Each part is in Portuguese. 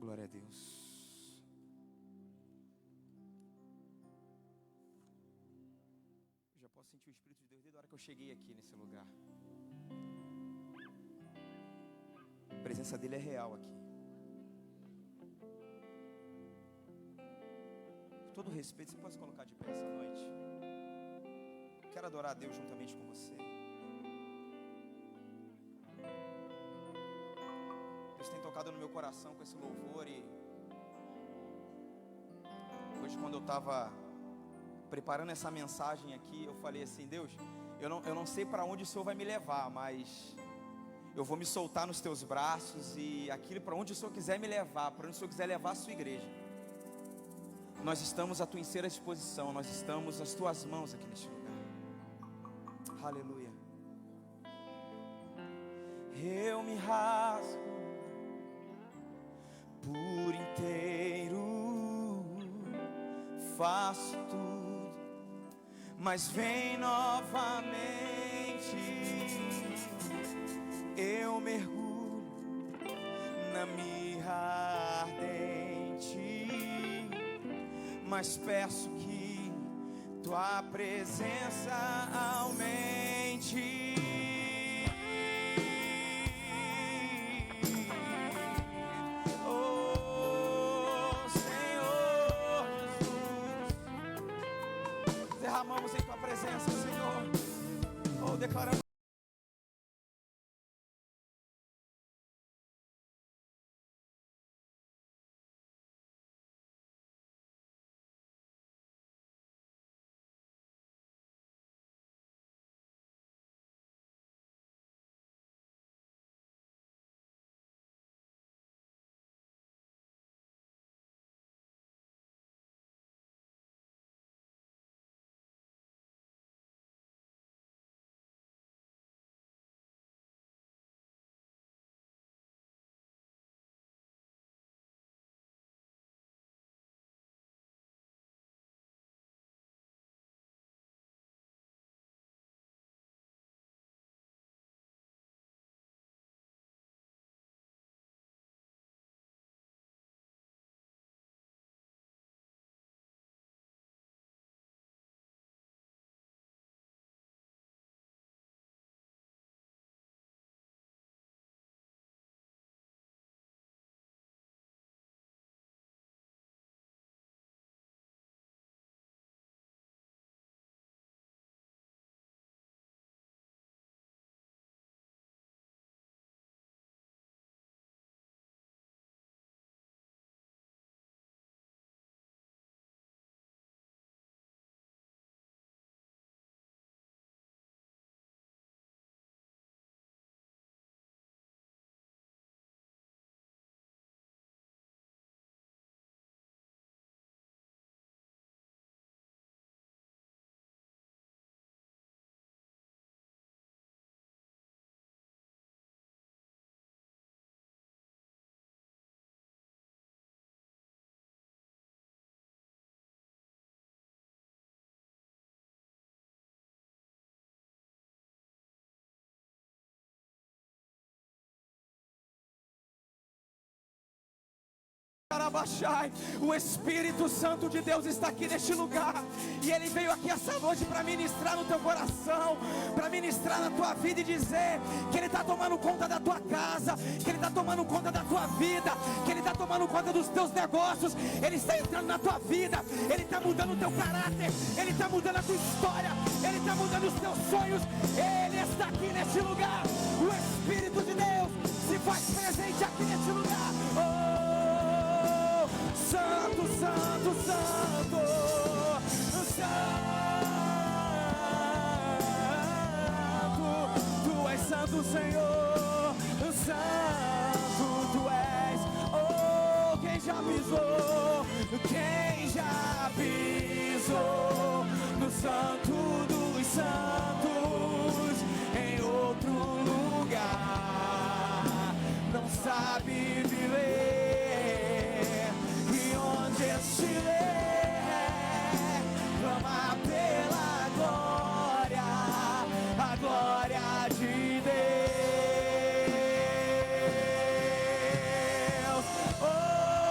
Glória a Deus. Eu já posso sentir o Espírito de Deus desde a hora que eu cheguei aqui nesse lugar. A presença dele é real aqui. Com todo respeito, você pode se colocar de pé essa noite? Quero adorar a Deus juntamente com você. Deus tem tocado no meu coração com esse louvor. E hoje, quando eu estava preparando essa mensagem aqui, eu falei assim: Deus, eu não sei para onde o Senhor vai me levar, mas eu vou me soltar nos teus braços. E aquilo para onde o Senhor quiser me levar, para onde o Senhor quiser levar a sua igreja, nós estamos à tua inteira disposição. Nós estamos às tuas mãos aqui neste lugar. Aleluia. Eu me rasgo por inteiro, faço tudo, mas vem novamente. Eu mergulho na mirra ardente, mas peço que tua presença aumente. Oh Senhor Jesus, derramamos em tua presença, Senhor. Oh, declaramos. O Espírito Santo de Deus está aqui neste lugar, e Ele veio aqui essa noite para ministrar no teu coração, para ministrar na tua vida e dizer que Ele está tomando conta da tua casa, que Ele está tomando conta da tua vida, que Ele está tomando conta dos teus negócios. Ele está entrando na tua vida, Ele está mudando o teu caráter, Ele está mudando a tua história, Ele está mudando os teus sonhos. Ele está aqui neste lugar. O Espírito de Deus se faz presente aqui neste lugar. Santo, Santo, Santo, Santo, Tu és Santo, Senhor, Santo, Tu és. Oh, quem já pisou no Santo dos Santos, em outro lugar, não sabe viver. Clama pela glória, a glória de Deus. Oh,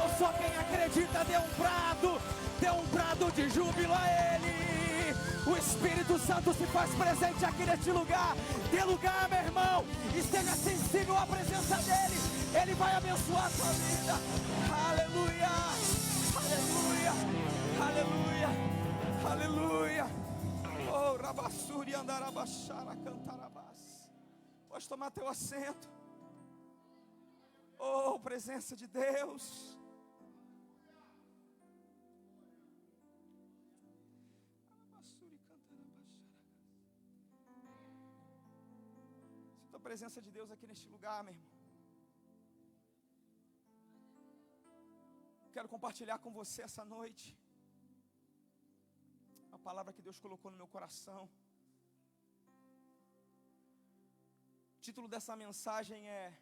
igreja, dê um brado de júbilo a Ele. O Espírito Santo se faz presente aqui neste lugar. Dê lugar, meu irmão, esteja sensível à presença dEle. Ele vai abençoar a sua vida. Aleluia, aleluia, aleluia, aleluia. Oh, rabassuri andarabaxara cantarabás. Pode tomar teu assento. Oh, presença de Deus. Sinta a presença de Deus aqui neste lugar, meu irmão. Quero compartilhar com você essa noite a palavra que Deus colocou no meu coração. O título dessa mensagem é,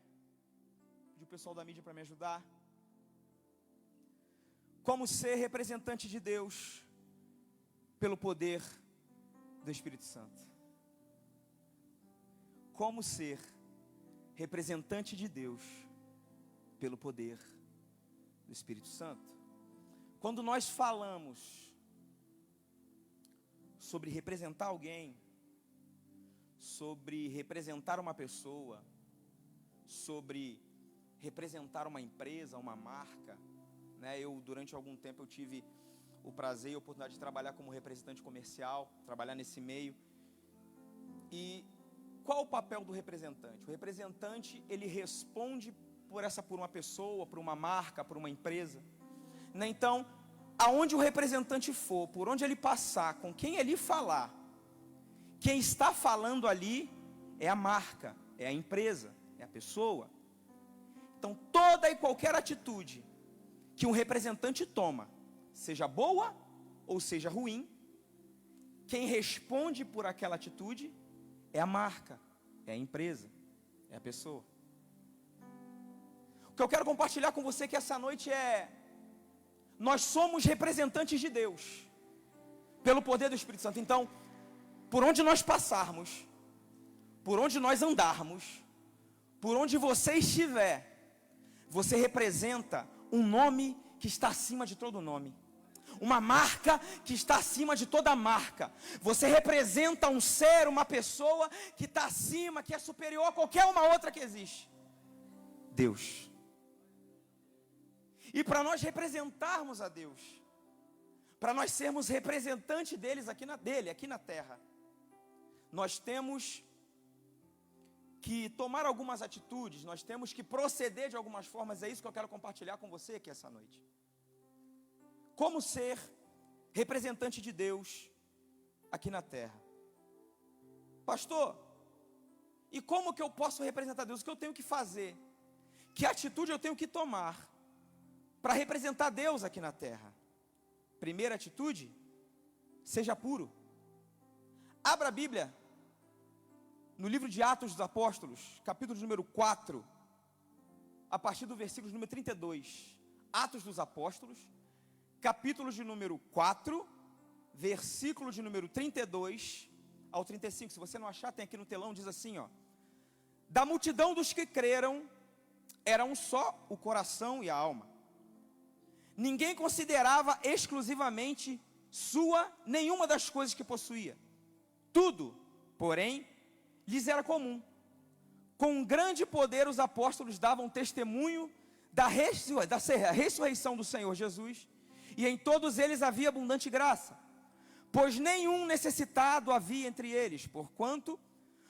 de o pessoal da mídia para me ajudar, como ser representante de Deus pelo poder do Espírito Santo. Como ser representante de Deus pelo poder do Espírito Santo. Quando nós falamos sobre representar alguém, sobre representar uma pessoa, sobre representar uma empresa, uma marca, né? Durante algum tempo eu tive o prazer e a oportunidade de trabalhar como representante comercial, trabalhar nesse meio. E qual o papel do representante? O representante, ele responde por uma pessoa, por uma marca, por uma empresa, né? Então, aonde o representante for, por onde ele passar, com quem ele falar, quem está falando ali é a marca, é a empresa, é a pessoa. Então, toda e qualquer atitude que um representante toma, seja boa ou seja ruim, quem responde por aquela atitude é a marca, é a empresa, é a pessoa. O que eu quero compartilhar com você que essa noite é: nós somos representantes de Deus pelo poder do Espírito Santo. Então, por onde nós passarmos, por onde nós andarmos, por onde você estiver, você representa um nome que está acima de todo nome, uma marca que está acima de toda marca. Você representa um ser, uma pessoa que está acima, que é superior a qualquer uma outra que existe: Deus. E para nós representarmos a Deus, para nós sermos representantes dele aqui na terra, nós temos que tomar algumas atitudes, nós temos que proceder de algumas formas. É isso que eu quero compartilhar com você aqui essa noite. Como ser representante de Deus aqui na terra. Pastor, e como que eu posso representar Deus? O que eu tenho que fazer? Que atitude eu tenho que tomar para representar Deus aqui na terra? Primeira atitude: seja puro. Abra a Bíblia no livro de Atos dos Apóstolos, capítulo número 4, a partir do versículo número 32. Atos dos Apóstolos, capítulo de número 4, versículo de número 32 ao 35. Se você não achar, tem aqui no telão, diz assim, ó: da multidão dos que creram, era um só o coração e a alma. Ninguém considerava exclusivamente sua nenhuma das coisas que possuía. Tudo, porém, lhes era comum. Com grande poder os apóstolos davam testemunho da ressurreição do Senhor Jesus, e em todos eles havia abundante graça, pois nenhum necessitado havia entre eles, porquanto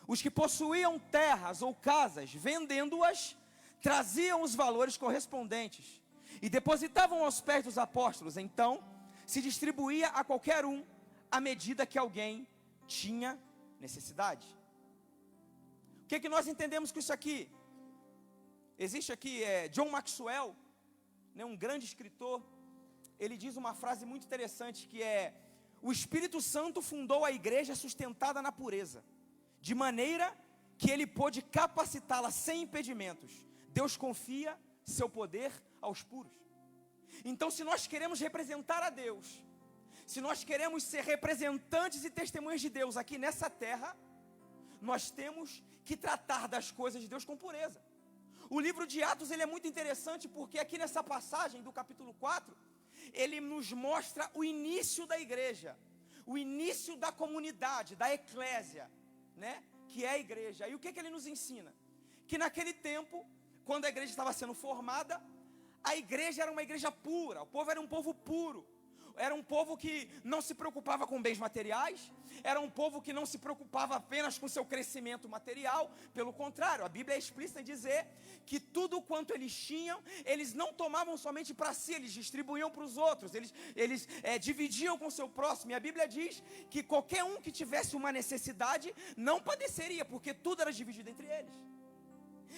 os que possuíam terras ou casas, vendendo-as, traziam os valores correspondentes e depositavam aos pés dos apóstolos. Então se distribuía a qualquer um à medida que alguém tinha necessidade. O que nós entendemos com isso aqui? Existe aqui John Maxwell, né, um grande escritor. Ele diz uma frase muito interessante que é: o Espírito Santo fundou a igreja sustentada na pureza, de maneira que ele pôde capacitá-la sem impedimentos. Deus confia seu poder aos puros. Então, se nós queremos representar a Deus, se nós queremos ser representantes e testemunhas de Deus aqui nessa terra, nós temos que tratar das coisas de Deus com pureza. O livro de Atos, ele é muito interessante porque aqui nessa passagem do capítulo 4, ele nos mostra o início da igreja, o início da comunidade, da eclésia, né? Que é a igreja. E o que ele nos ensina? Que naquele tempo, quando a igreja estava sendo formada, a igreja era uma igreja pura, o povo era um povo puro. Era um povo que não se preocupava com bens materiais, era um povo que não se preocupava apenas com seu crescimento material. Pelo contrário, a Bíblia é explícita em dizer que tudo quanto eles tinham, eles não tomavam somente para si, eles distribuíam para os outros, eles dividiam com o seu próximo. E a Bíblia diz que qualquer um que tivesse uma necessidade não padeceria, porque tudo era dividido entre eles.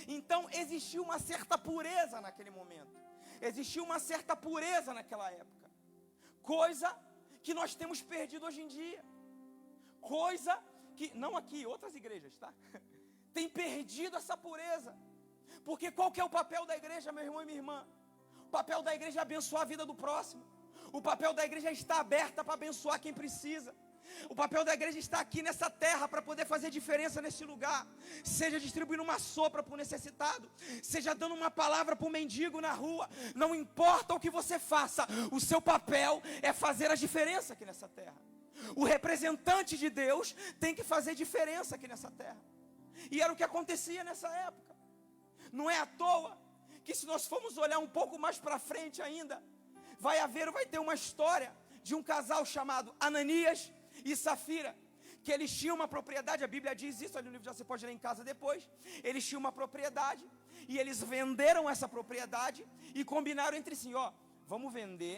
Então existia uma certa pureza naquele momento, existia uma certa pureza naquela época. Coisa que nós temos perdido hoje em dia. Coisa que, não aqui, outras igrejas, tá? Tem perdido essa pureza. Porque qual que é o papel da igreja, meu irmão e minha irmã? O papel da igreja é abençoar a vida do próximo. O papel da igreja é estar aberta para abençoar quem precisa. O papel da igreja está aqui nessa terra para poder fazer diferença nesse lugar. Seja distribuindo uma sopa para o necessitado, seja dando uma palavra para o mendigo na rua. Não importa o que você faça, o seu papel é fazer a diferença aqui nessa terra. O representante de Deus tem que fazer diferença aqui nessa terra. E era o que acontecia nessa época. Não é à toa que, se nós formos olhar um pouco mais para frente ainda, vai ter uma história de um casal chamado Ananias e Safira, que eles tinham uma propriedade. A Bíblia diz isso ali no livro, já você pode ler em casa depois. Eles tinham uma propriedade e eles venderam essa propriedade e combinaram entre si: ó, vamos vender,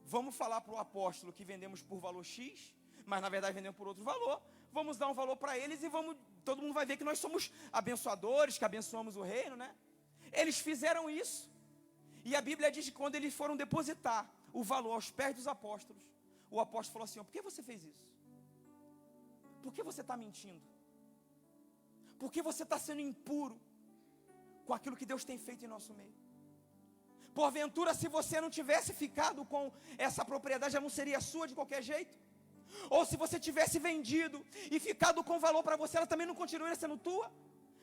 vamos falar para o apóstolo que vendemos por valor X, mas na verdade vendemos por outro valor. Vamos dar um valor para eles e todo mundo vai ver que nós somos abençoadores, que abençoamos o reino, né? Eles fizeram isso. E a Bíblia diz que quando eles foram depositar o valor aos pés dos apóstolos, o apóstolo falou assim: ó, por que você fez isso? Por que você está mentindo? Por que você está sendo impuro com aquilo que Deus tem feito em nosso meio? Porventura, se você não tivesse ficado com essa propriedade, já não seria sua de qualquer jeito? Ou se você tivesse vendido e ficado com valor para você, ela também não continuaria sendo tua?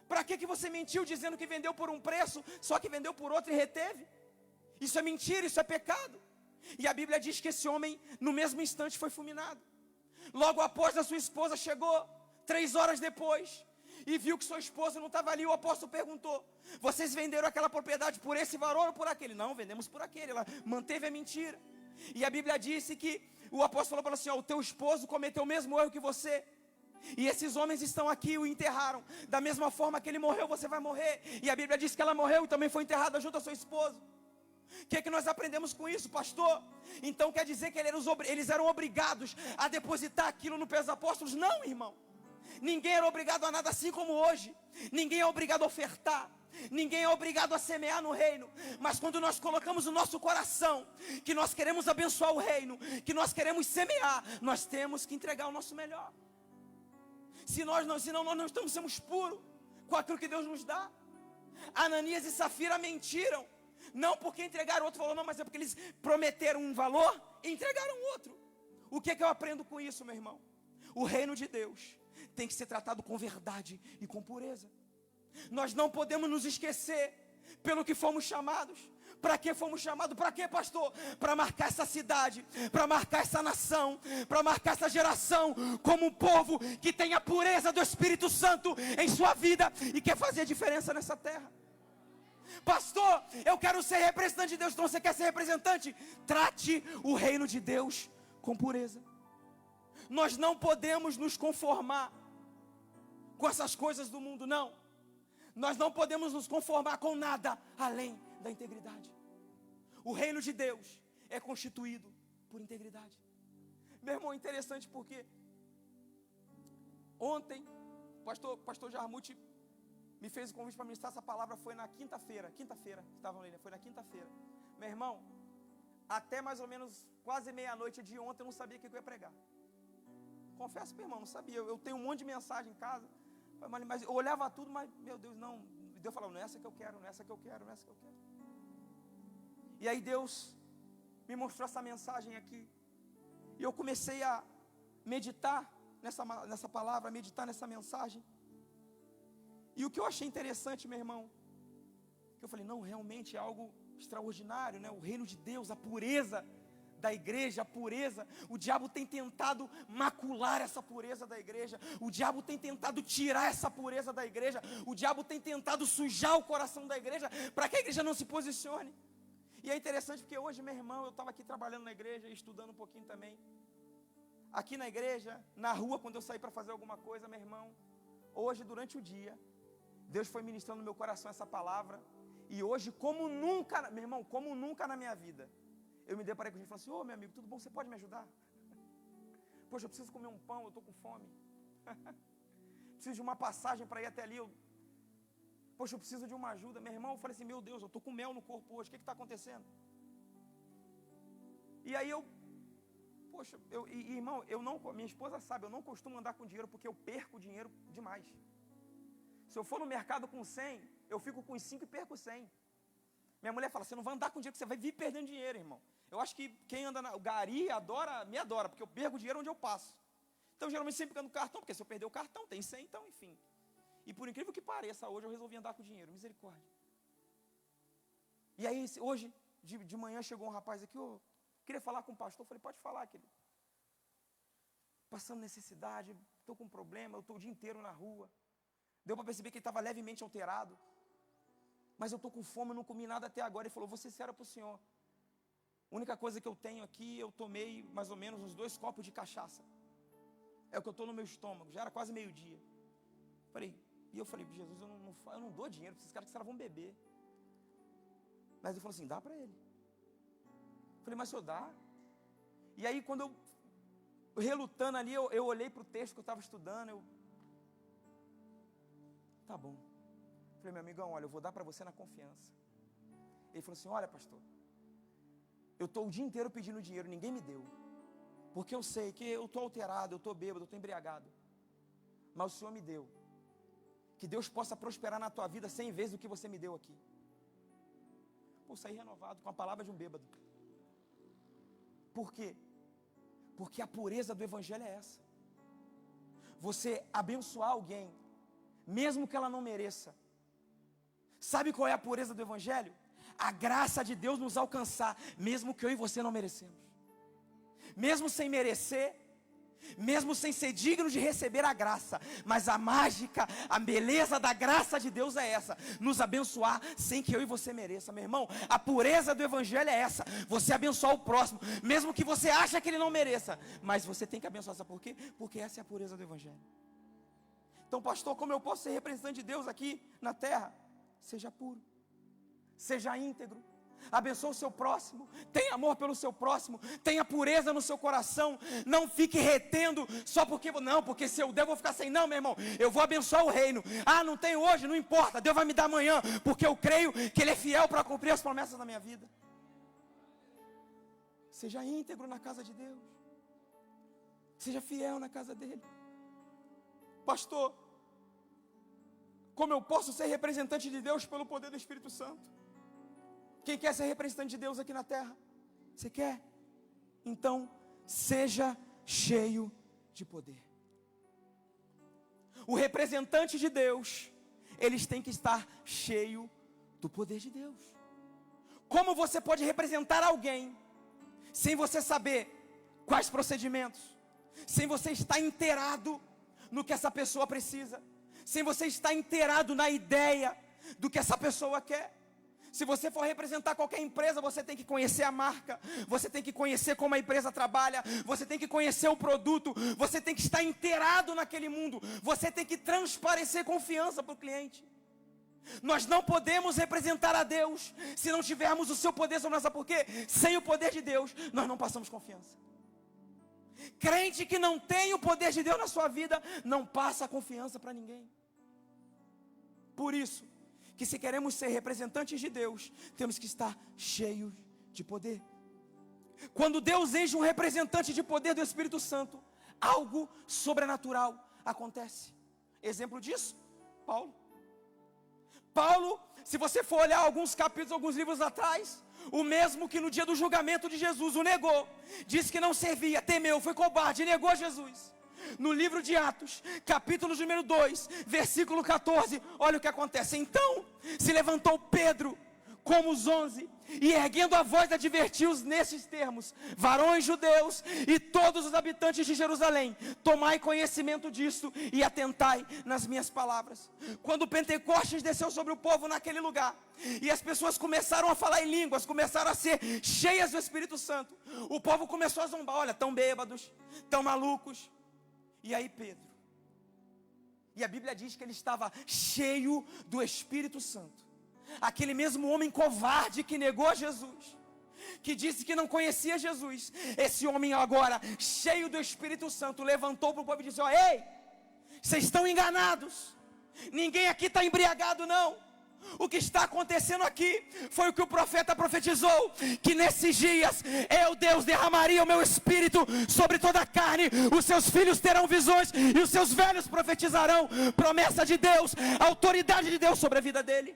Para que você mentiu dizendo que vendeu por um preço, só que vendeu por outro e reteve? Isso é mentira, isso é pecado. E a Bíblia diz que esse homem, no mesmo instante, foi fulminado. Logo após, a sua esposa chegou, 3 horas depois, e viu que sua esposa não estava ali. O apóstolo perguntou: vocês venderam aquela propriedade por esse valor ou por aquele? Não, vendemos por aquele. Ela manteve a mentira. E a Bíblia disse que o apóstolo falou assim: ó, o teu esposo cometeu o mesmo erro que você, e esses homens estão aqui e o enterraram. Da mesma forma que ele morreu, você vai morrer. E a Bíblia diz que ela morreu e também foi enterrada junto ao seu esposo. O que nós aprendemos com isso, pastor? Então quer dizer que eles eram obrigados a depositar aquilo no pé dos apóstolos? Não, irmão. Ninguém era obrigado a nada, assim como hoje. Ninguém é obrigado a ofertar, ninguém é obrigado a semear no reino. Mas quando nós colocamos no nosso coração que nós queremos abençoar o reino, que nós queremos semear, nós temos que entregar o nosso melhor. Senão nós não estamos puros com aquilo que Deus nos dá. Ananias e Safira mentiram, não porque entregaram outro valor, não, mas é porque eles prometeram um valor e entregaram outro. O que eu aprendo com isso, meu irmão? O reino de Deus tem que ser tratado com verdade e com pureza. Nós não podemos nos esquecer pelo que fomos chamados. Para que fomos chamados? Para que, pastor? Para marcar essa cidade, para marcar essa nação, para marcar essa geração como um povo que tem a pureza do Espírito Santo em sua vida e quer fazer diferença nessa terra. Pastor, eu quero ser representante de Deus. Então você quer ser representante? Trate o reino de Deus com pureza. Nós não podemos nos conformar com essas coisas do mundo, não. Nós não podemos nos conformar com nada além da integridade. O reino de Deus é constituído por integridade. Meu irmão, interessante porque ontem pastor Jarmuth me fez o convite para ministrar essa palavra. Foi na quinta-feira, estavam ali, foi na quinta-feira. Meu irmão, até mais ou menos quase meia-noite de ontem eu não sabia o que eu ia pregar. Confesso, meu irmão, não sabia. Eu tenho um monte de mensagem em casa, mas eu olhava tudo, mas meu Deus, não. Deus falava: não é essa que eu quero, não é essa que eu quero, não é essa que eu quero. E aí Deus me mostrou essa mensagem aqui, e eu comecei a meditar nessa palavra, a meditar nessa mensagem. E o que eu achei interessante, meu irmão, que eu falei: não, realmente é algo extraordinário, né? O reino de Deus, a pureza da igreja, a pureza, o diabo tem tentado macular essa pureza da igreja, o diabo tem tentado tirar essa pureza da igreja, o diabo tem tentado sujar o coração da igreja, para que a igreja não se posicione. E é interessante porque hoje, meu irmão, eu estava aqui trabalhando na igreja, estudando um pouquinho também, aqui na igreja, na rua, quando eu saí para fazer alguma coisa, meu irmão, hoje durante o dia, Deus foi ministrando no meu coração essa palavra, e hoje, como nunca, meu irmão, como nunca na minha vida, eu me deparei com gente e falei assim: ô meu amigo, tudo bom? Você pode me ajudar? Poxa, eu preciso comer um pão, eu estou com fome. Preciso de uma passagem para ir até ali. Poxa, eu preciso de uma ajuda. Meu irmão, eu falei assim: meu Deus, eu estou com mel no corpo hoje, o que está acontecendo? E aí poxa, irmão, minha esposa sabe, eu não costumo andar com dinheiro porque eu perco dinheiro demais. Se eu for no mercado com 100, eu fico com 5 e perco 100. Minha mulher fala: você não vai andar com dinheiro, que você vai vir perdendo dinheiro, irmão. Eu acho que quem anda o gari me adora, porque eu perco dinheiro onde eu passo. Então, geralmente, sempre ando no cartão, porque se eu perder o cartão, tem 100, então, enfim. E por incrível que pareça, hoje eu resolvi andar com dinheiro, misericórdia. E aí, hoje, de manhã, chegou um rapaz aqui: queria falar com o pastor. Eu falei: pode falar, querido. Passando necessidade, estou com um problema, eu estou o dia inteiro na rua. Deu para perceber que ele estava levemente alterado. Mas eu estou com fome, eu não comi nada até agora. Ele falou: vou ser sincero para o senhor. A única coisa que eu tenho aqui, eu tomei mais ou menos uns 2 copos de cachaça. É o que eu estou no meu estômago, já era quase meio-dia. Eu falei: Jesus, eu não dou dinheiro para esses caras, que esses caras vão beber. Mas ele falou assim: dá para ele. Eu falei: mas o senhor dá? E aí, quando eu relutando ali, eu olhei para o texto que eu estava estudando, tá bom. Eu falei: meu amigão, olha, eu vou dar para você na confiança. Ele falou assim: olha, pastor, eu estou o dia inteiro pedindo dinheiro, ninguém me deu, porque eu sei que eu estou alterado, eu estou bêbado, eu estou embriagado, mas o Senhor me deu. Que Deus possa prosperar na tua vida 100 vezes o que você me deu aqui. Pô, saí renovado com a palavra de um bêbado. Por quê? Porque a pureza do evangelho é essa. Você abençoar alguém, mesmo que ela não mereça. Sabe qual é a pureza do evangelho? A graça de Deus nos alcançar, mesmo que eu e você não merecemos. Mesmo sem merecer, mesmo sem ser digno de receber a graça, mas a mágica, a beleza da graça de Deus é essa: nos abençoar sem que eu e você mereça. Meu irmão, a pureza do evangelho é essa: você abençoar o próximo, mesmo que você ache que ele não mereça, mas você tem que abençoar. Sabe por quê? Porque essa é a pureza do evangelho. Então, pastor, como eu posso ser representante de Deus aqui na terra? Seja puro, seja íntegro, abençoe o seu próximo, tenha amor pelo seu próximo, tenha pureza no seu coração. Não fique retendo só porque se eu der eu vou ficar sem. Não, meu irmão, eu vou abençoar o reino. Não tenho hoje, não importa, Deus vai me dar amanhã, porque eu creio que Ele é fiel para cumprir as promessas da minha vida. Seja íntegro na casa de Deus, seja fiel na casa dele. Pastor, como eu posso ser representante de Deus pelo poder do Espírito Santo? Quem quer ser representante de Deus aqui na terra? Você quer? Então, seja cheio de poder. O representante de Deus, eles têm que estar cheio do poder de Deus. Como você pode representar alguém sem você saber quais procedimentos, sem você estar inteirado no que essa pessoa precisa, sem você estar inteirado na ideia do que essa pessoa quer? Se você for representar qualquer empresa, você tem que conhecer a marca, você tem que conhecer como a empresa trabalha, você tem que conhecer o produto, você tem que estar inteirado naquele mundo, você tem que transparecer confiança para o cliente. Nós não podemos representar a Deus se não tivermos o seu poder sobre nós. Sabe por quê? Sem o poder de Deus, nós não passamos confiança. Crente que não tem o poder de Deus na sua vida, não passa confiança para ninguém. Por isso, que se queremos ser representantes de Deus, temos que estar cheios de poder. Quando Deus enche um representante de poder do Espírito Santo, algo sobrenatural acontece. Exemplo disso, Paulo. Paulo, se você for olhar alguns capítulos, alguns livros atrás, o mesmo que no dia do julgamento de Jesus o negou, disse que não servia, temeu, foi covarde, negou Jesus. No livro de Atos, capítulo número 2, versículo 14, olha o que acontece. Então se levantou Pedro como os 11, e erguendo a voz advertiu-os nesses termos: varões judeus e todos os habitantes de Jerusalém, tomai conhecimento disto e atentai nas minhas palavras. Quando Pentecostes desceu sobre o povo naquele lugar, e as pessoas começaram a falar em línguas, começaram a ser cheias do Espírito Santo, o povo começou a zombar: olha, tão bêbados, tão malucos. E aí Pedro, e a Bíblia diz que ele estava cheio do Espírito Santo. Aquele mesmo homem covarde que negou Jesus, que disse que não conhecia Jesus, esse homem agora, cheio do Espírito Santo, levantou para o povo e disse: ó, ei, vocês estão enganados, ninguém aqui está embriagado não. O que está acontecendo aqui foi o que o profeta profetizou, que nesses dias eu, Deus, derramaria o meu Espírito sobre toda a carne, os seus filhos terão visões e os seus velhos profetizarão. Promessa de Deus, autoridade de Deus sobre a vida dele.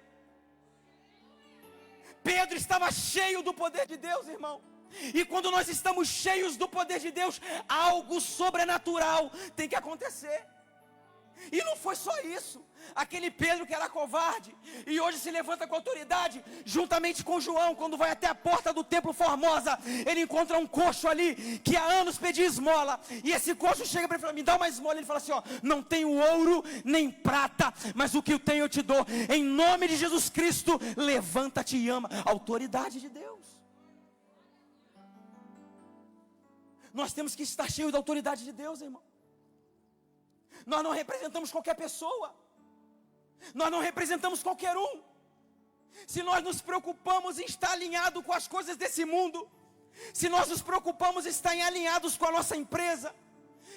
Pedro estava cheio do poder de Deus, irmão. E quando nós estamos cheios do poder de Deus, algo sobrenatural tem que acontecer. E não foi só isso. Aquele Pedro que era covarde e hoje se levanta com autoridade, juntamente com João, quando vai até a porta do templo Formosa, ele encontra um coxo ali que há anos pedia esmola, e esse coxo chega para ele e fala: me dá uma esmola. Ele fala assim: ó, não tenho ouro nem prata, mas o que eu tenho eu te dou, em nome de Jesus Cristo, levanta-te e ama. Autoridade de Deus. Nós temos que estar cheios da autoridade de Deus, irmão. Nós não representamos qualquer pessoa, nós não representamos qualquer um. Se nós nos preocupamos em estar alinhado com as coisas desse mundo, se nós nos preocupamos em estar alinhados com a nossa empresa,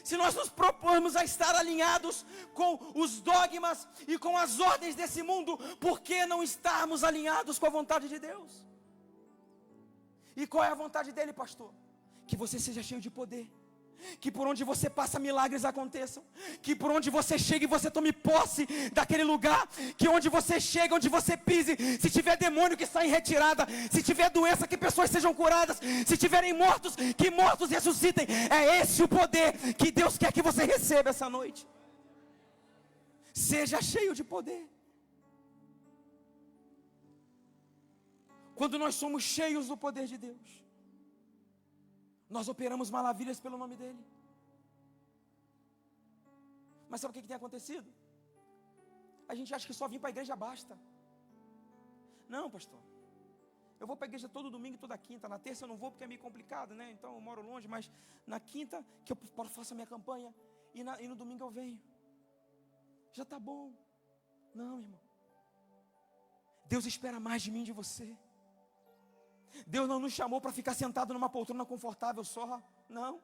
se nós nos propomos a estar alinhados com os dogmas e com as ordens desse mundo, por que não estarmos alinhados com a vontade de Deus? E qual é a vontade dele, pastor? Que você seja cheio de poder, que por onde você passa milagres aconteçam, que por onde você chega e você tome posse daquele lugar, que onde você chega, onde você pise, se tiver demônio que saia em retirada, se tiver doença, que pessoas sejam curadas, se tiverem mortos, que mortos ressuscitem. É esse o poder que Deus quer que você receba essa noite. Seja cheio de poder. Quando nós somos cheios do poder de Deus, nós operamos maravilhas pelo nome dele. Mas sabe o que tem acontecido? A gente acha que só vir para a igreja basta. Não, pastor, eu vou para a igreja todo domingo e toda quinta. Na terça eu não vou porque é meio complicado, né? Então eu moro longe, mas na quinta que eu faço a minha campanha, e no domingo eu venho. Já está bom. Não, irmão. Deus espera mais de mim e de você. Deus não nos chamou para ficar sentado numa poltrona confortável só, não.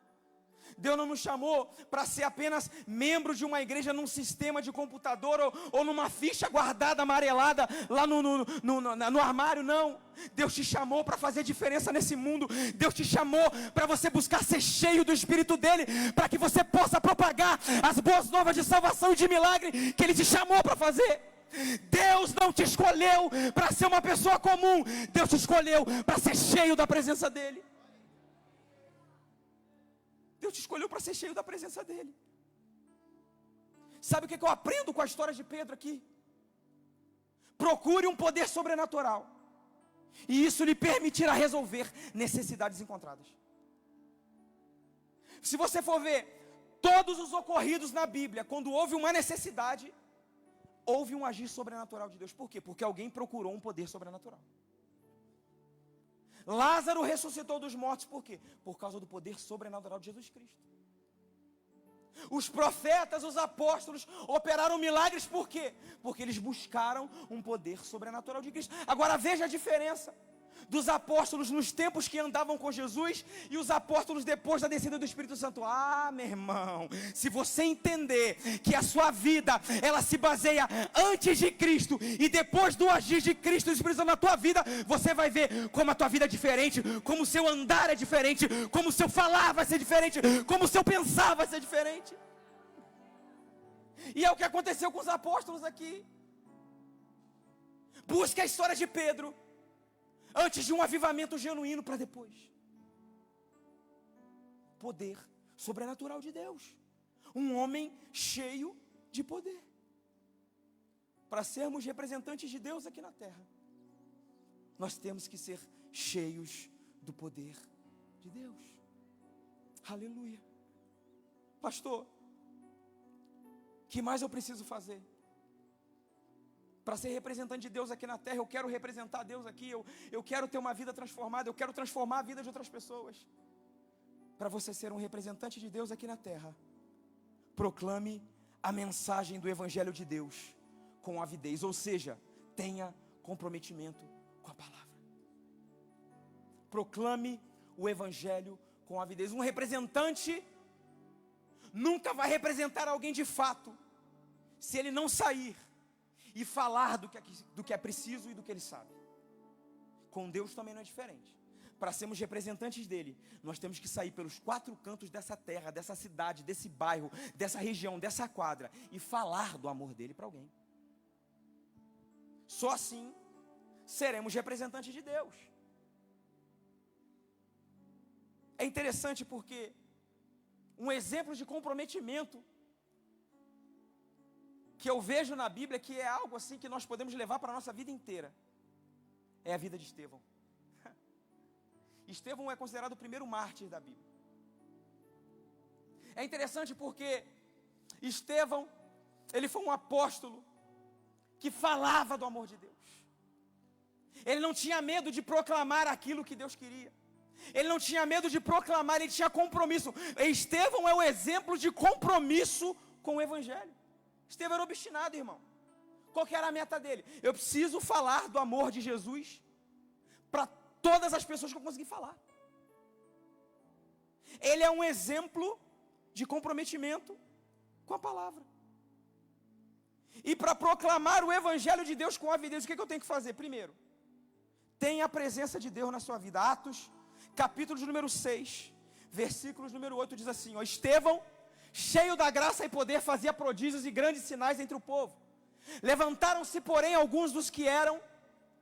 Deus não nos chamou para ser apenas membro de uma igreja num sistema de computador ou numa ficha guardada, amarelada lá no armário, não. Deus te chamou para fazer diferença nesse mundo. Deus te chamou para você buscar ser cheio do Espírito dele, para que você possa propagar as boas novas de salvação e de milagre que ele te chamou para fazer. Deus não te escolheu para ser uma pessoa comum. Deus te escolheu para ser cheio da presença dele. Deus te escolheu para ser cheio da presença dele. Sabe o que eu aprendo com a história de Pedro aqui? Procure um poder sobrenatural, e isso lhe permitirá resolver necessidades encontradas. Se você for ver todos os ocorridos na Bíblia, quando houve uma necessidade, houve um agir sobrenatural de Deus. Por quê? Porque alguém procurou um poder sobrenatural. Lázaro ressuscitou dos mortos, por quê? Por causa do poder sobrenatural de Jesus Cristo. Os profetas, os apóstolos operaram milagres, por quê? Porque eles buscaram um poder sobrenatural de Cristo. Agora veja a diferença dos apóstolos nos tempos que andavam com Jesus e os apóstolos depois da descida do Espírito Santo. Ah, meu irmão, se você entender que a sua vida, ela se baseia antes de Cristo e depois do agir de Cristo e do Espírito Santo na tua vida, você vai ver como a tua vida é diferente, como o seu andar é diferente, como o seu falar vai ser diferente, como o seu pensar vai ser diferente. E é o que aconteceu com os apóstolos aqui. Busca a história de Pedro, antes de um avivamento genuíno para depois. Poder sobrenatural de Deus. Um homem cheio de poder. Para sermos representantes de Deus aqui na terra, nós temos que ser cheios do poder de Deus. Aleluia. Pastor, o que mais eu preciso fazer para ser representante de Deus aqui na terra? Eu quero representar Deus aqui, eu quero ter uma vida transformada, eu quero transformar a vida de outras pessoas. Para você ser um representante de Deus aqui na terra, proclame a mensagem do Evangelho de Deus com avidez, ou seja, tenha comprometimento com a palavra. Proclame o Evangelho com avidez. Um representante nunca vai representar alguém de fato se ele não sair e falar do que é preciso e do que ele sabe. Com Deus também não é diferente. Para sermos representantes dele, nós temos que sair pelos 4 cantos dessa terra, dessa cidade, desse bairro, dessa região, dessa quadra, e falar do amor dele para alguém. Só assim seremos representantes de Deus. É interessante porque um exemplo de comprometimento que eu vejo na Bíblia, que é algo assim que nós podemos levar para a nossa vida inteira, é a vida de Estevão. Estevão é considerado o primeiro mártir da Bíblia. É interessante porque Estevão, ele foi um apóstolo que falava do amor de Deus. Ele não tinha medo de proclamar aquilo que Deus queria. Ele não tinha medo de proclamar, ele tinha compromisso. Estevão é o exemplo de compromisso com o Evangelho. Estevão era obstinado, irmão. Qual que era a meta dele? Eu preciso falar do amor de Jesus para todas as pessoas que eu conseguir falar. Ele é um exemplo de comprometimento com a palavra. E para proclamar o Evangelho de Deus com avidez, o que eu tenho que fazer? Primeiro, tenha a presença de Deus na sua vida. Atos, capítulo de número 6, versículos número 8, diz assim, ó, Estevão, cheio da graça e poder, fazia prodígios e grandes sinais entre o povo. Levantaram-se, porém, alguns dos que eram...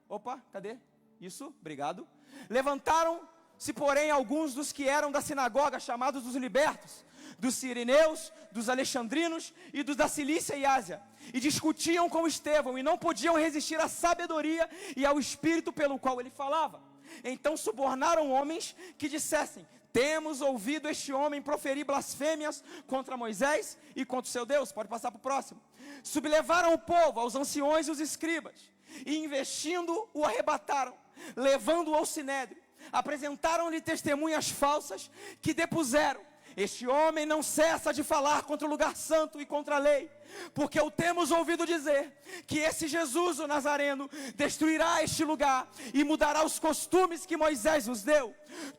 Opa, cadê? Isso, obrigado. Levantaram-se, porém, alguns dos que eram da sinagoga, chamados dos libertos, dos sirineus, dos alexandrinos e dos da Cilícia e Ásia, e discutiam com Estevão, e não podiam resistir à sabedoria e ao espírito pelo qual ele falava. Então subornaram homens que dissessem, temos ouvido este homem proferir blasfêmias contra Moisés e contra o seu Deus. Pode passar para o próximo. Sublevaram o povo aos anciões e os escribas, e investindo o arrebataram, levando-o ao sinédrio. Apresentaram-lhe testemunhas falsas que depuseram, este homem não cessa de falar contra o lugar santo e contra a lei, porque o temos ouvido dizer que esse Jesus, o Nazareno, destruirá este lugar e mudará os costumes que Moisés nos deu.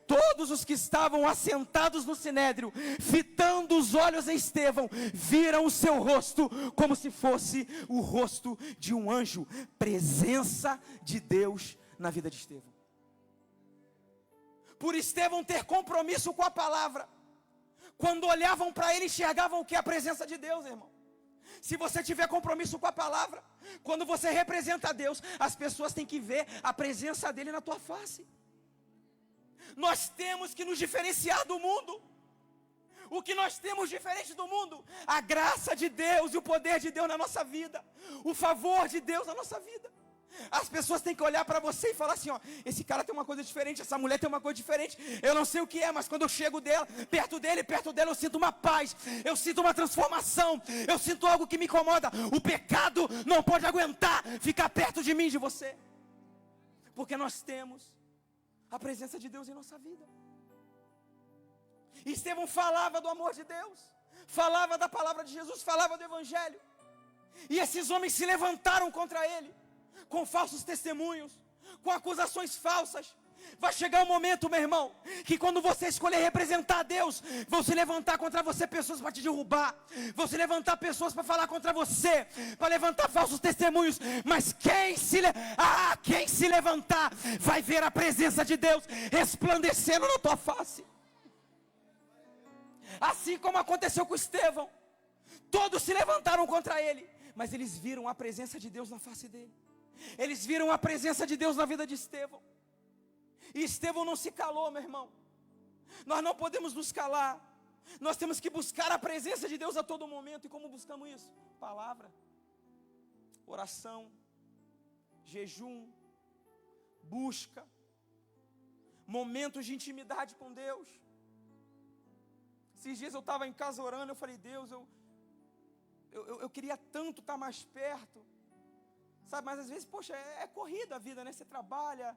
Todos os que estavam assentados no sinédrio, fitando os olhos em Estevão, viram o seu rosto como se fosse o rosto de um anjo. Presença de Deus na vida de Estevão. Por Estevão ter compromisso com a palavra, quando olhavam para ele, enxergavam o que é a presença de Deus, irmão. Se você tiver compromisso com a palavra, quando você representa a Deus, as pessoas têm que ver a presença dele na tua face. Nós temos que nos diferenciar do mundo. O que nós temos diferente do mundo? A graça de Deus e o poder de Deus na nossa vida, o favor de Deus na nossa vida. As pessoas têm que olhar para você e falar assim, ó, esse cara tem uma coisa diferente, essa mulher tem uma coisa diferente, eu não sei o que é, mas quando eu chego perto dela, eu sinto uma paz, eu sinto uma transformação, eu sinto algo que me incomoda. O pecado não pode aguentar ficar perto de mim e de você, porque nós temos a presença de Deus em nossa vida. E Estevão falava do amor de Deus, falava da palavra de Jesus, falava do Evangelho, e esses homens se levantaram contra ele, com falsos testemunhos, com acusações falsas. Vai chegar um momento, meu irmão, que quando você escolher representar Deus, vão se levantar contra você pessoas para te derrubar, vão se levantar pessoas para falar contra você, para levantar falsos testemunhos, mas quem se levantar, vai ver a presença de Deus resplandecendo na tua face. Assim como aconteceu com Estevão, todos se levantaram contra ele, mas eles viram a presença de Deus na face dele. Eles viram a presença de Deus na vida de Estevão. E Estevão não se calou, meu irmão. Nós não podemos nos calar. Nós temos que buscar a presença de Deus a todo momento. E como buscamos isso? Palavra, oração, jejum, busca, momentos de intimidade com Deus. Esses dias eu estava em casa orando, eu falei, Deus, eu queria tanto estar mais perto, sabe, mas às vezes, poxa, é corrida a vida, né, você trabalha,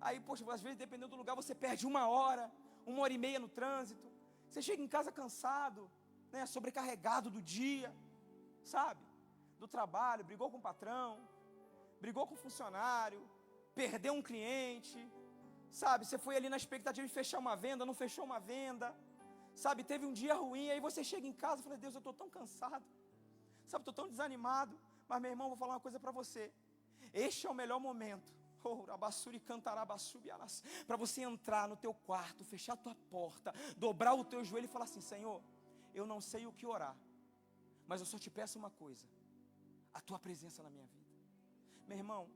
aí, poxa, às vezes, dependendo do lugar, você perde 1h30 no trânsito, você chega em casa cansado, né, sobrecarregado do dia, sabe, do trabalho, brigou com o patrão, brigou com o funcionário, perdeu um cliente, sabe, você foi ali na expectativa de fechar uma venda, não fechou uma venda, sabe, teve um dia ruim, aí você chega em casa e fala, Deus, eu estou tão cansado, sabe, estou tão desanimado, mas meu irmão, vou falar uma coisa para você, este é o melhor momento, para você entrar no teu quarto, fechar a tua porta, dobrar o teu joelho e falar assim, Senhor, eu não sei o que orar, mas eu só te peço uma coisa, a tua presença na minha vida. Meu irmão,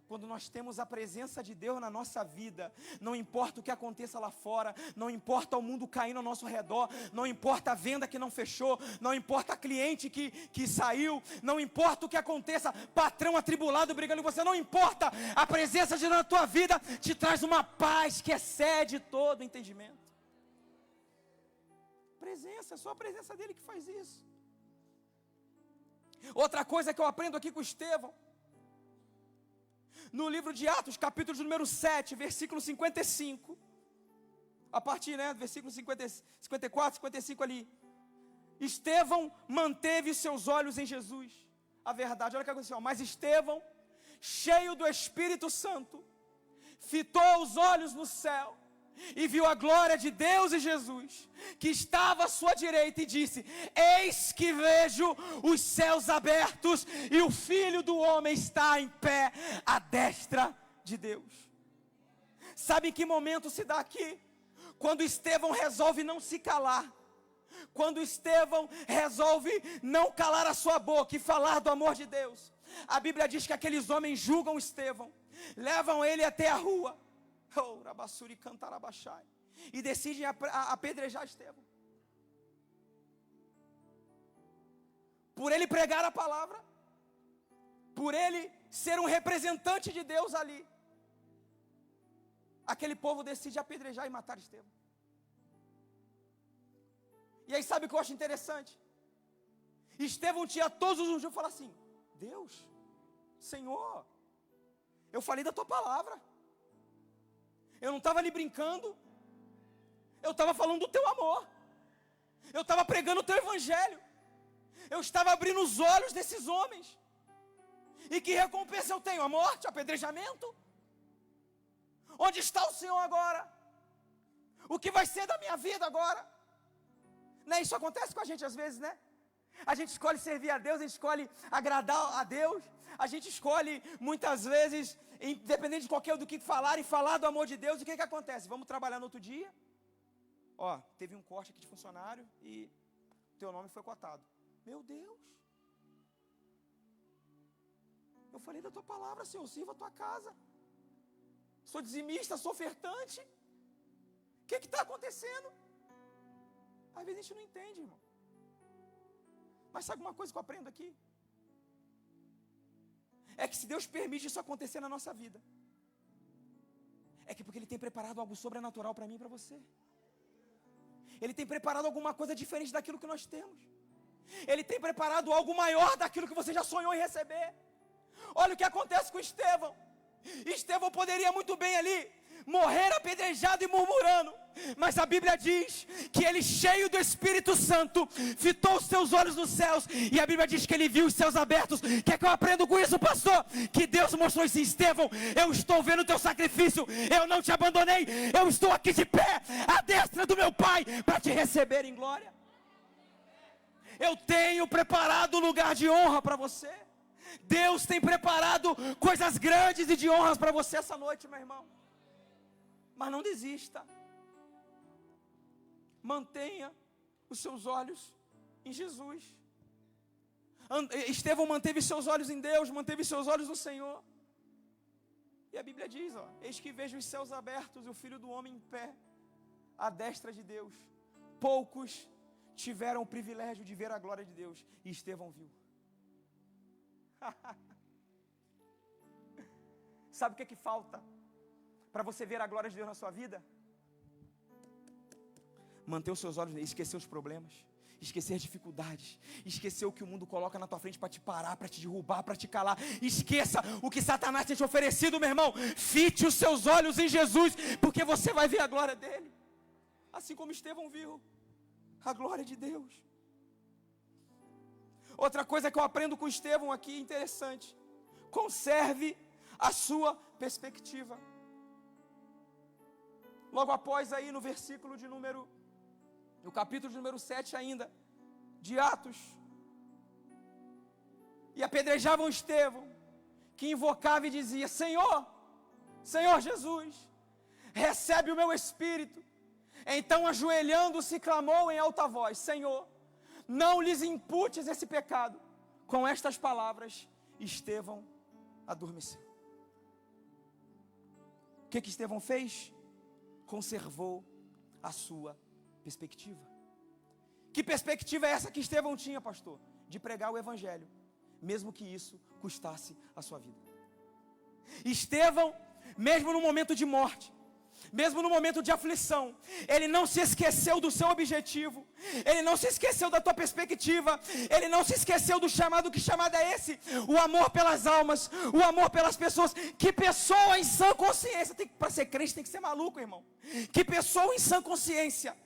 quando nós temos a presença de Deus na nossa vida, não importa o que aconteça lá fora, não importa o mundo caindo ao nosso redor, não importa a venda que não fechou, não importa a cliente que saiu, não importa o que aconteça, patrão atribulado brigando com você, não importa, a presença de Deus na tua vida te traz uma paz que excede todo entendimento. Presença, é só a presença dele que faz isso. Outra coisa que eu aprendo aqui com Estevão, no livro de Atos, capítulo de número 7, versículo 55, a partir, do versículo 54, 55 ali, Estevão manteve os seus olhos em Jesus, a verdade, olha o que aconteceu, mas Estevão, cheio do Espírito Santo, fitou os olhos no céu, e viu a glória de Deus e Jesus, que estava à sua direita, e disse, eis que vejo os céus abertos, e o Filho do Homem está em pé, à destra de Deus. Sabe em que momento se dá aqui? Quando Estevão resolve não se calar, quando Estevão resolve não calar a sua boca, e falar do amor de Deus. A Bíblia diz que aqueles homens julgam Estevão, levam ele até a rua, e decidem apedrejar Estevão, por ele pregar a palavra, por ele ser um representante de Deus ali. Aquele povo decide apedrejar e matar Estevão. E aí sabe o que eu acho interessante? Estevão tinha todos os dias falar assim, Deus, Senhor, eu falei da tua palavra, eu não estava ali brincando, eu estava falando do teu amor, eu estava pregando o teu evangelho, eu estava abrindo os olhos desses homens. E que recompensa eu tenho? A morte, apedrejamento? Onde está o Senhor agora? O que vai ser da minha vida agora? Né? Isso acontece com a gente às vezes, né? A gente escolhe servir a Deus, a gente escolhe agradar a Deus, a gente escolhe muitas vezes, independente de qualquer do que falar, e falar do amor de Deus. E o que acontece? Vamos trabalhar no outro dia, teve um corte aqui de funcionário e teu nome foi cotado. Meu Deus, eu falei da tua palavra, Senhor, sirva a tua casa, sou dizimista, sou ofertante, o que está acontecendo? Às vezes a gente não entende, irmão. Mas sabe uma coisa que eu aprendo aqui? É que se Deus permite isso acontecer na nossa vida, é que porque Ele tem preparado algo sobrenatural para mim e para você. Ele tem preparado alguma coisa diferente daquilo que nós temos. Ele tem preparado algo maior daquilo que você já sonhou em receber. Olha o que acontece com Estevão. Estevão poderia muito bem ali morrer apedrejado e murmurando, mas a Bíblia diz que ele, cheio do Espírito Santo, fitou os seus olhos nos céus, e a Bíblia diz que ele viu os céus abertos. O que é que eu aprendo com isso, pastor? Que Deus mostrou isso em Estevão: eu estou vendo o teu sacrifício, eu não te abandonei, eu estou aqui de pé, à destra do meu Pai, para te receber em glória. Eu tenho preparado um lugar de honra para você. Deus tem preparado coisas grandes e de honras para você essa noite, meu irmão. Mas não desista. Mantenha os seus olhos em Jesus. Estevão manteve seus olhos em Deus, manteve seus olhos no Senhor. E a Bíblia diz, eis que vejo os céus abertos e o Filho do Homem em pé, à destra de Deus. Poucos tiveram o privilégio de ver a glória de Deus, e Estevão viu. Sabe o que falta para você ver a glória de Deus na sua vida? Manter os seus olhos nele, esquecer os problemas, esquecer as dificuldades, esquecer o que o mundo coloca na tua frente para te parar, para te derrubar, para te calar. Esqueça o que Satanás tem te oferecido, meu irmão. Fite os seus olhos em Jesus, porque você vai ver a glória dele, assim como Estevão viu a glória de Deus. Outra coisa que eu aprendo com Estevão aqui, interessante: conserve a sua perspectiva. Logo após aí no versículo de número, no capítulo de número 7 ainda, de Atos, e apedrejavam Estevão, que invocava e dizia: Senhor, Senhor Jesus, recebe o meu espírito. Então, ajoelhando-se, clamou em alta voz: Senhor, não lhes imputes esse pecado. Com estas palavras, Estevão adormeceu. O que Estevão fez? Conservou a sua perspectiva. Que perspectiva é essa que Estevão tinha, pastor? De pregar o evangelho, mesmo que isso custasse a sua vida. Estevão, mesmo no momento de morte, mesmo no momento de aflição, ele não se esqueceu do seu objetivo, ele não se esqueceu da tua perspectiva, ele não se esqueceu do chamado. Que chamado é esse? O amor pelas almas, o amor pelas pessoas. Que pessoa em sã consciência, para ser crente tem que ser maluco, irmão. Que pessoa em sã consciência,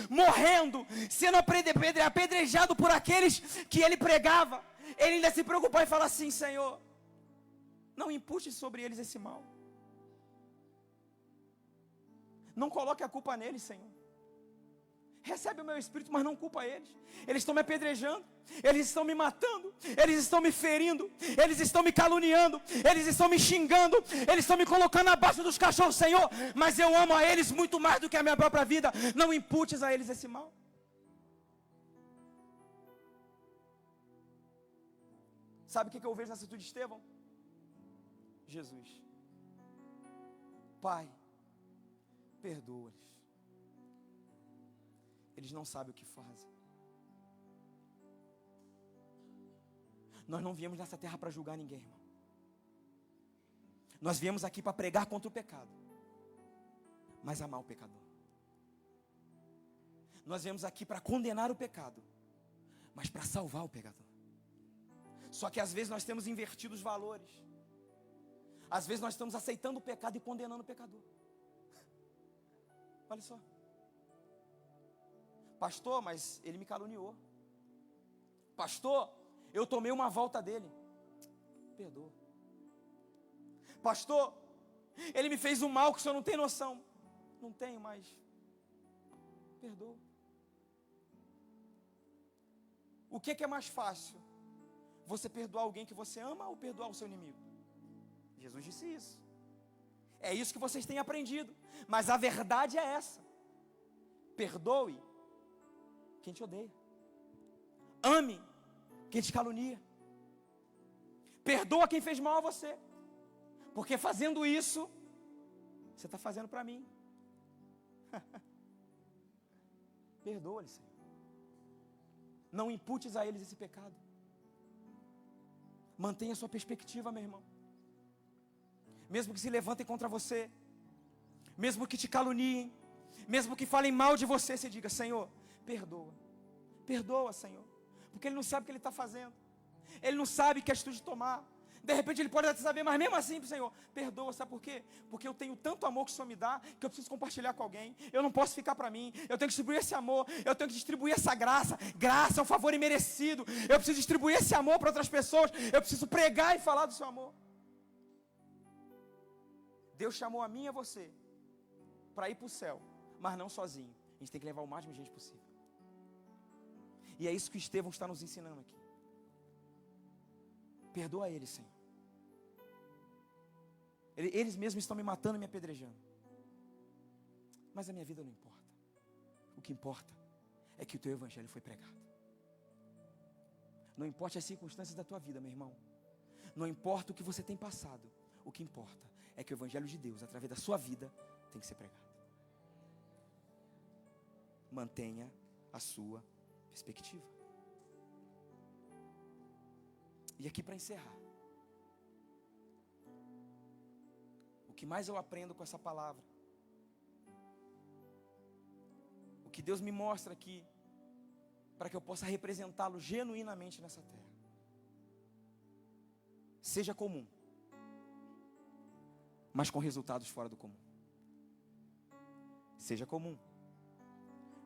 morrendo, sendo apedrejado por aqueles que ele pregava, ele ainda se preocupou e fala assim: Senhor, não impute sobre eles esse mal. Não coloque a culpa neles, Senhor. Recebe o meu espírito, mas não culpa eles. Eles estão me apedrejando, eles estão me matando, eles estão me ferindo, eles estão me caluniando, eles estão me xingando, eles estão me colocando abaixo dos cachorros, Senhor. Mas eu amo a eles muito mais do que a minha própria vida. Não imputes a eles esse mal. Sabe o que eu vejo na atitude de Estevão? Jesus. Pai, perdoa-lhes. Eles não sabem o que fazem. Nós não viemos nessa terra para julgar ninguém, irmão. Nós viemos aqui para pregar contra o pecado, mas amar o pecador. Nós viemos aqui para condenar o pecado, mas para salvar o pecador. Só que às vezes nós temos invertido os valores. Às vezes nós estamos aceitando o pecado e condenando o pecador. Olha só. Pastor, mas ele me caluniou. Pastor, eu tomei uma volta dele. Perdoa. Pastor, ele me fez um mal que o senhor não tem noção. Não tenho, mas perdoa. O que é mais fácil? Você perdoar alguém que você ama ou perdoar o seu inimigo? Jesus disse isso. É isso que vocês têm aprendido. Mas a verdade é essa: perdoe quem te odeia, ame quem te calunia, perdoa quem fez mal a você, porque fazendo isso, você está fazendo para mim. Perdoa-lhe, Senhor. Não imputes a eles esse pecado. Mantenha a sua perspectiva, meu irmão. Mesmo que se levantem contra você, mesmo que te caluniem, mesmo que falem mal de você, você diga: Senhor, perdoa. Perdoa, Senhor. Porque Ele não sabe o que Ele está fazendo. Ele não sabe que atitude tomar. De repente Ele pode até saber, mas mesmo assim, Senhor, perdoa. Sabe por quê? Porque eu tenho tanto amor que o Senhor me dá, que eu preciso compartilhar com alguém. Eu não posso ficar para mim. Eu tenho que distribuir esse amor. Eu tenho que distribuir essa graça. Graça é um favor imerecido. Eu preciso distribuir esse amor para outras pessoas. Eu preciso pregar e falar do seu amor. Deus chamou a mim e a você para ir para o céu, mas não sozinho. A gente tem que levar o máximo de gente possível. E é isso que Estevão está nos ensinando aqui. Perdoa eles, Senhor. Eles mesmos estão me matando e me apedrejando, mas a minha vida não importa. O que importa é que o teu evangelho foi pregado. Não importa as circunstâncias da tua vida, meu irmão. Não importa o que você tem passado. O que importa é que o evangelho de Deus, através da sua vida, tem que ser pregado. Mantenha a sua perspectiva. E aqui para encerrar, o que mais eu aprendo com essa palavra, o que Deus me mostra aqui, para que eu possa representá-lo genuinamente nessa terra. Seja comum, mas com resultados fora do comum. Seja comum,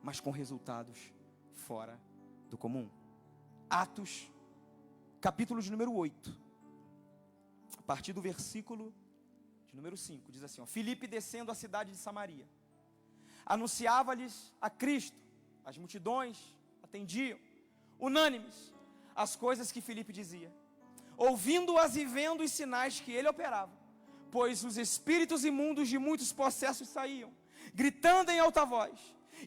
mas com resultados fora do comum. Atos, capítulo de número 8, a partir do versículo de número 5, diz assim, ó: Filipe, descendo a cidade de Samaria, anunciava-lhes a Cristo. As multidões atendiam, unânimes, as coisas que Filipe dizia, ouvindo-as e vendo os sinais que ele operava, pois os espíritos imundos de muitos possessos saíam, gritando em alta voz,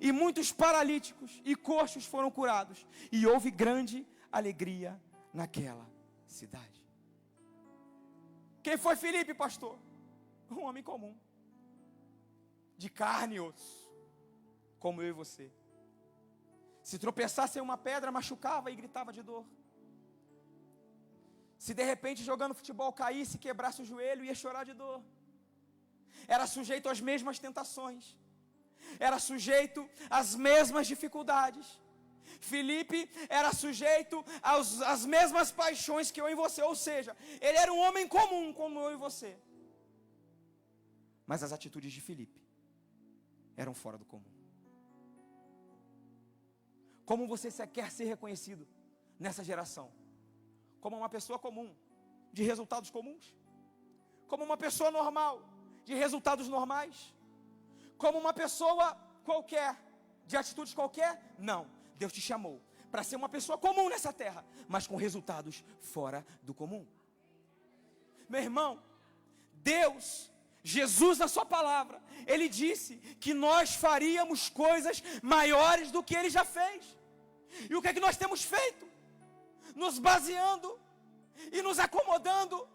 e muitos paralíticos e coxos foram curados, e houve grande alegria naquela cidade. Quem foi Filipe, pastor? Um homem comum, de carne e osso, como eu e você. Se tropeçasse em uma pedra, machucava e gritava de dor. Se de repente jogando futebol caísse, quebrasse o joelho, ia chorar de dor. Era sujeito às mesmas tentações, era sujeito às mesmas dificuldades. Filipe era sujeito às mesmas paixões que eu e você, ou seja, ele era um homem comum como eu e você. Mas as atitudes de Filipe eram fora do comum. Como você quer ser reconhecido nessa geração? Como uma pessoa comum, de resultados comuns? Como uma pessoa normal, de resultados normais? Como uma pessoa qualquer, de atitudes qualquer? Não, Deus te chamou para ser uma pessoa comum nessa terra, mas com resultados fora do comum. Meu irmão, Deus, Jesus na sua palavra, Ele disse que nós faríamos coisas maiores do que Ele já fez. E o que é que nós temos feito? Nos baseando e nos acomodando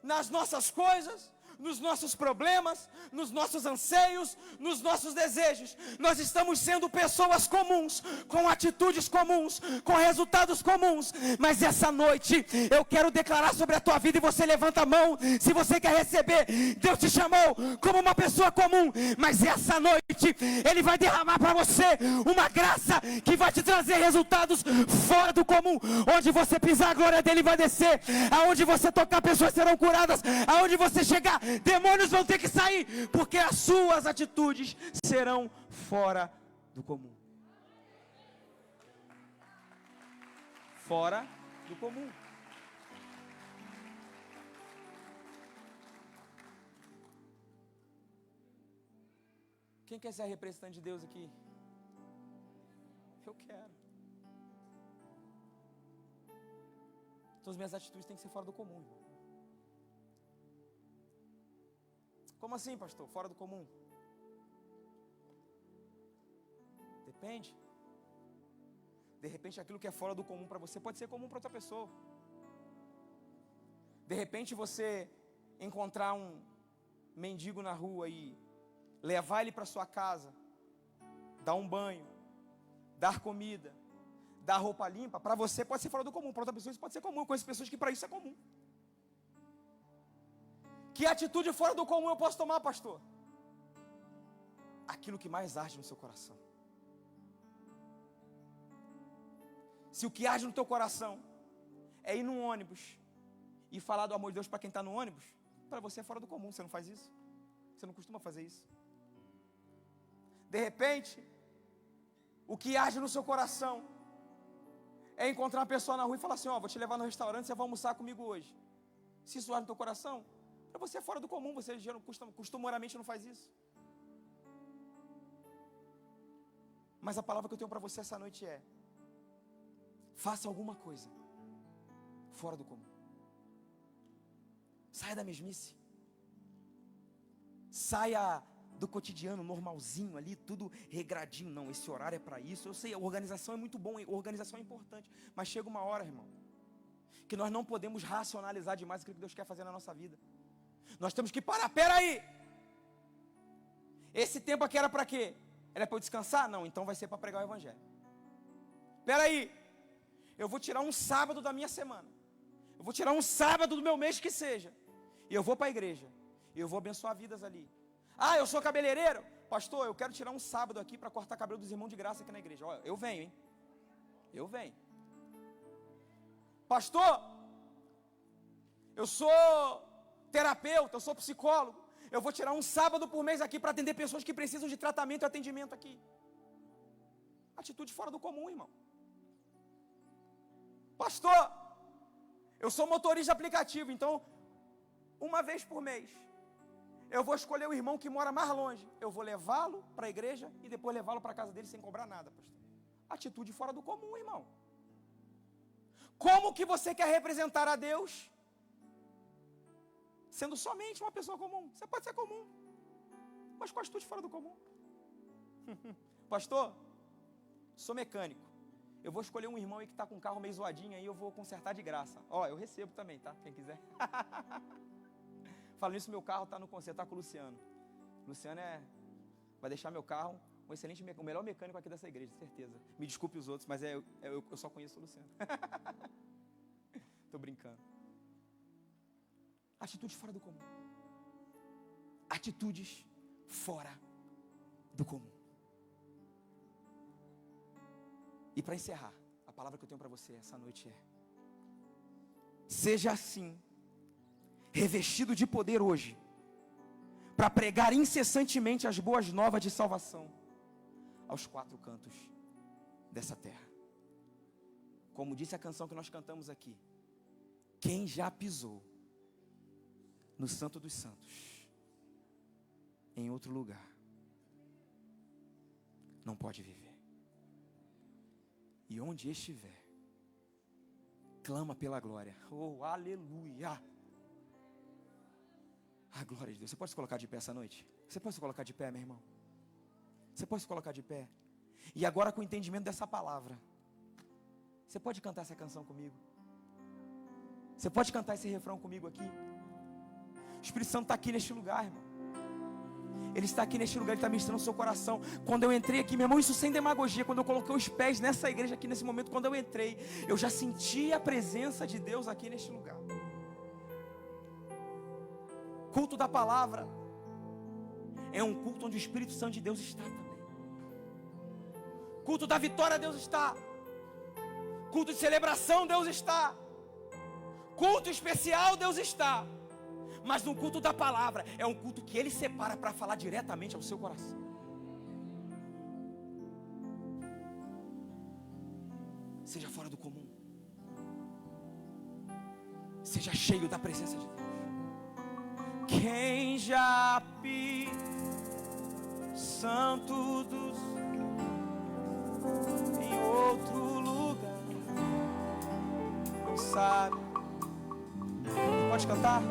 nas nossas coisas, nos nossos problemas, nos nossos anseios, nos nossos desejos. Nós estamos sendo pessoas comuns, com atitudes comuns, com resultados comuns. Mas essa noite eu quero declarar sobre a tua vida, e você levanta a mão se você quer receber. Deus te chamou como uma pessoa comum, mas essa noite Ele vai derramar para você uma graça que vai te trazer resultados fora do comum. Onde você pisar, a glória dele vai descer. Aonde você tocar, pessoas serão curadas. Aonde você chegar, demônios vão ter que sair, porque as suas atitudes serão fora do comum. Fora do comum. Quem quer ser representante de Deus aqui? Eu quero. Então as minhas atitudes têm que ser fora do comum, irmão. Como assim, pastor? Fora do comum? Depende. De repente aquilo que é fora do comum para você pode ser comum para outra pessoa. De repente você encontrar um mendigo na rua e levar ele para sua casa, dar um banho, dar comida, dar roupa limpa, para você pode ser fora do comum, para outra pessoa isso pode ser comum. Eu conheço pessoas que para isso é comum. Que atitude fora do comum eu posso tomar, pastor? Aquilo que mais arde no seu coração. Se o que arde no teu coração é ir num ônibus e falar do amor de Deus para quem está no ônibus, para você é fora do comum, você não faz isso. Você não costuma fazer isso. De repente, o que arde no seu coração é encontrar uma pessoa na rua e falar assim, ó, vou te levar no restaurante, você vai almoçar comigo hoje. Se isso arde no teu coração, para você é fora do comum, você costumeiramente não faz isso. Mas a palavra que eu tenho para você essa noite é: faça alguma coisa fora do comum. Saia da mesmice. Saia do cotidiano normalzinho ali, tudo regradinho. Não, esse horário é para isso. Eu sei, a organização é muito bom, a organização é importante. Mas chega uma hora, irmão, que nós não podemos racionalizar demais aquilo que Deus quer fazer na nossa vida. Nós temos que parar. Peraí, esse tempo aqui era para quê? Era para eu descansar? Não, então vai ser para pregar o evangelho. Peraí, eu vou tirar um sábado da minha semana, eu vou tirar um sábado do meu mês que seja, e eu vou para a igreja. Eu vou abençoar vidas ali. Ah, eu sou cabeleireiro. Pastor, eu quero tirar um sábado aqui para cortar cabelo dos irmãos de graça aqui na igreja. Olha, eu venho, hein? Eu venho. Pastor, eu sou terapeuta, eu sou psicólogo. Eu vou tirar um sábado por mês aqui para atender pessoas que precisam de tratamento e atendimento aqui. Atitude fora do comum, irmão. Pastor, eu sou motorista de aplicativo, então, uma vez por mês, eu vou escolher o irmão que mora mais longe. Eu vou levá-lo para a igreja e depois levá-lo para a casa dele sem cobrar nada, pastor. Atitude fora do comum, irmão. Como que você quer representar a Deus sendo somente uma pessoa comum? Você pode ser comum, mas com atitude fora do comum. Pastor, sou mecânico. Eu vou escolher um irmão aí que está com um carro meio zoadinho aí, eu vou consertar de graça. Ó, eu recebo também, tá? Quem quiser. Falando isso, meu carro está no conserto, tá com o Luciano. Luciano vai deixar meu carro um excelente mecânico, o melhor mecânico aqui dessa igreja, certeza. Me desculpe os outros, mas eu só conheço o Luciano. Tô brincando. Atitudes fora do comum. Atitudes fora do comum. E para encerrar, a palavra que eu tenho para você essa noite é: seja assim, revestido de poder hoje, para pregar incessantemente as boas novas de salvação aos quatro cantos dessa terra. Como disse a canção que nós cantamos aqui: quem já pisou no Santo dos Santos, em outro lugar, não pode viver. E onde estiver, clama pela glória. Oh, aleluia! A glória de Deus. Você pode se colocar de pé essa noite? Você pode se colocar de pé, meu irmão? Você pode se colocar de pé? E agora, com o entendimento dessa palavra, você pode cantar essa canção comigo? Você pode cantar esse refrão comigo aqui? O Espírito Santo está aqui neste lugar, irmão. Ele está aqui neste lugar, Ele está ministrando o seu coração. Quando eu entrei aqui, meu irmão, isso sem demagogia, quando eu coloquei os pés nessa igreja aqui, nesse momento, quando eu entrei, eu já senti a presença de Deus aqui neste lugar. Culto da palavra é um culto onde o Espírito Santo de Deus está também. Culto da vitória, Deus está. Culto de celebração, Deus está. Culto especial, Deus está. Mas no culto da palavra, é um culto que Ele separa para falar diretamente ao seu coração. Seja fora do comum. Seja cheio da presença de Deus. Quem já pis santo dos em outro lugar, sabe? Pode cantar?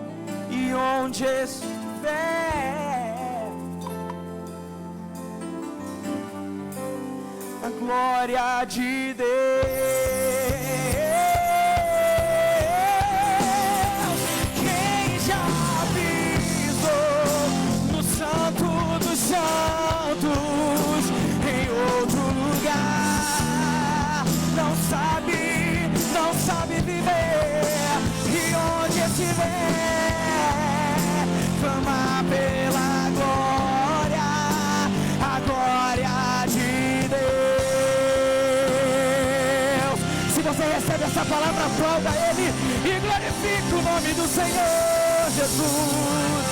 E onde estiver, a glória de Deus. Quem já pisou no Santo dos Santos, em outro lugar, não sabe viver. E onde estiver, clama pela glória, a glória de Deus. Se você recebe essa palavra, aplauda Ele e glorifique o nome do Senhor Jesus.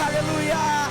Aleluia.